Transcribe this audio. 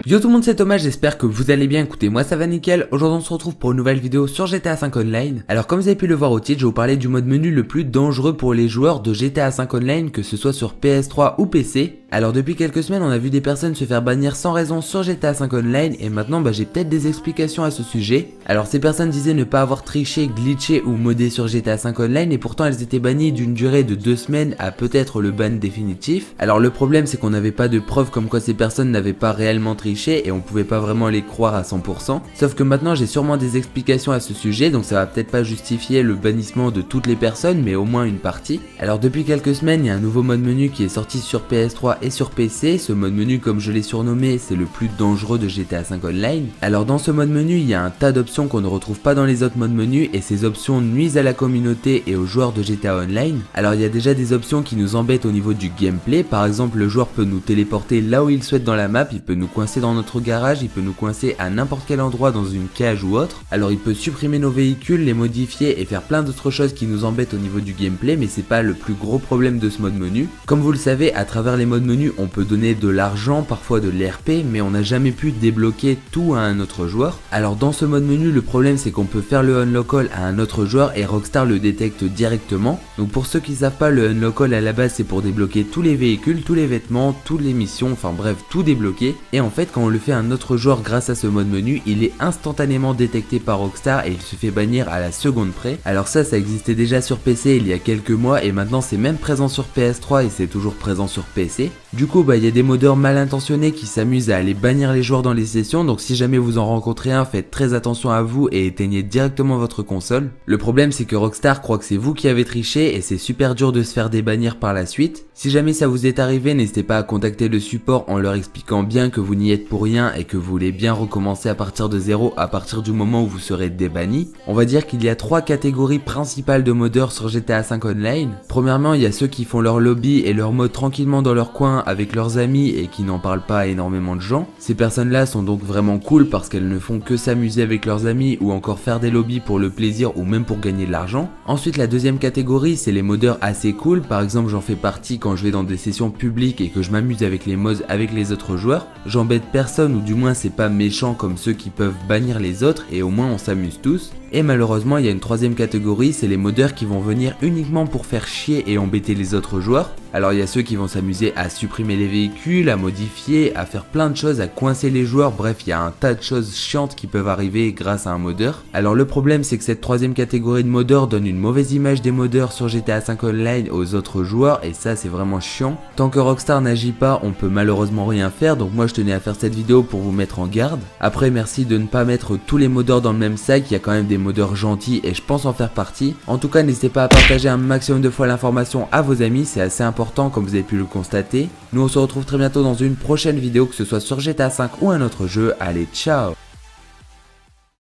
Yo tout le monde, c'est Thomas, j'espère que vous allez bien. Écoutez, moi ça va nickel. Aujourd'hui on se retrouve pour une nouvelle vidéo sur GTA 5 Online. Alors comme vous avez pu le voir au titre, je vais vous parler du mode menu le plus dangereux pour les joueurs de GTA 5 Online, que ce soit sur PS3 ou PC. Alors depuis quelques semaines on a vu des personnes se faire bannir sans raison sur GTA 5 Online et maintenant j'ai peut-être des explications à ce sujet. Alors ces personnes disaient ne pas avoir triché, glitché ou modé sur GTA 5 Online et pourtant elles étaient bannies d'une durée de 2 semaines à peut-être le ban définitif. Alors le problème c'est qu'on n'avait pas de preuves comme quoi ces personnes n'avaient pas réellement triché et on pouvait pas vraiment les croire à 100%. Sauf que maintenant j'ai sûrement des explications à ce sujet, donc ça va peut-être pas justifier le bannissement de toutes les personnes mais au moins une partie. Alors depuis quelques semaines il y a un nouveau mode menu qui est sorti sur PS3 et sur PC. Ce mode menu, comme je l'ai surnommé, c'est le plus dangereux de GTA 5 Online. Alors dans ce mode menu il y a un tas d'options qu'on ne retrouve pas dans les autres modes menus et ces options nuisent à la communauté et aux joueurs de GTA Online. Alors il y a déjà des options qui nous embêtent au niveau du gameplay. Par exemple, le joueur peut nous téléporter là où il souhaite dans la map, il peut nous coincer dans notre garage, il peut nous coincer à n'importe quel endroit dans une cage ou autre. Alors il peut supprimer nos véhicules, les modifier et faire plein d'autres choses qui nous embêtent au niveau du gameplay, mais c'est pas le plus gros problème de ce mode menu. Comme vous le savez, à travers les modes menus on peut donner de l'argent, parfois de l'RP, mais on n'a jamais pu débloquer tout à un autre joueur. Alors dans ce mode menu, le problème c'est qu'on peut faire le unlock all à un autre joueur et Rockstar le détecte directement. Donc pour ceux qui savent pas, le unlock all à la base c'est pour débloquer tous les véhicules, tous les vêtements, toutes les missions, enfin bref tout débloquer. Et en fait quand on le fait à un autre joueur grâce à ce mode menu, il est instantanément détecté par Rockstar et il se fait bannir à la seconde près. Alors ça existait déjà sur PC il y a quelques mois et maintenant c'est même présent sur PS3 et c'est toujours présent sur PC. Du coup il y a des modeurs mal intentionnés qui s'amusent à aller bannir les joueurs dans les sessions, donc si jamais vous en rencontrez un, faites très attention à vous et éteignez directement votre console. Le problème c'est que Rockstar croit que c'est vous qui avez triché et c'est super dur de se faire débannir par la suite. Si jamais ça vous est arrivé, n'hésitez pas à contacter le support en leur expliquant bien que vous n'y êtes pour rien et que vous voulez bien recommencer à partir de zéro à partir du moment où vous serez débanni. On va dire qu'il y a 3 catégories principales de modeurs sur GTA 5 Online. Premièrement, il y a ceux qui font leur lobby et leur mode tranquillement dans leur coin avec leurs amis et qui n'en parlent pas à énormément de gens. Ces personnes-là sont donc vraiment cool parce qu'elles ne font que s'amuser avec leurs amis ou encore faire des lobbies pour le plaisir ou même pour gagner de l'argent. Ensuite, la deuxième catégorie, c'est les modeurs assez cool. Par exemple, j'en fais partie quand je vais dans des sessions publiques et que je m'amuse avec les mods avec les autres joueurs. J'embête personne ou du moins c'est pas méchant comme ceux qui peuvent bannir les autres et au moins on s'amuse tous. Et malheureusement il y a une troisième catégorie, c'est les modeurs qui vont venir uniquement pour faire chier et embêter les autres joueurs. Alors il y a ceux qui vont s'amuser à supprimer les véhicules, à modifier, à faire plein de choses, à coincer les joueurs, bref il y a un tas de choses chiantes qui peuvent arriver grâce à un modeur. Alors le problème c'est que cette troisième catégorie de modeurs donne une mauvaise image des modeurs sur GTA 5 Online aux autres joueurs et ça c'est vraiment chiant. Tant que Rockstar n'agit pas, on peut malheureusement rien faire, donc moi je tenais à faire cette vidéo pour vous mettre en garde. Après merci de ne pas mettre tous les modeurs dans le même sac, il y a quand même des modeurs gentils et je pense en faire partie. En tout cas n'hésitez pas à partager un maximum de fois l'information à vos amis, c'est assez important comme vous avez pu le constater. Nous on se retrouve très bientôt dans une prochaine vidéo, que ce soit sur GTA 5 ou un autre jeu. Allez, ciao!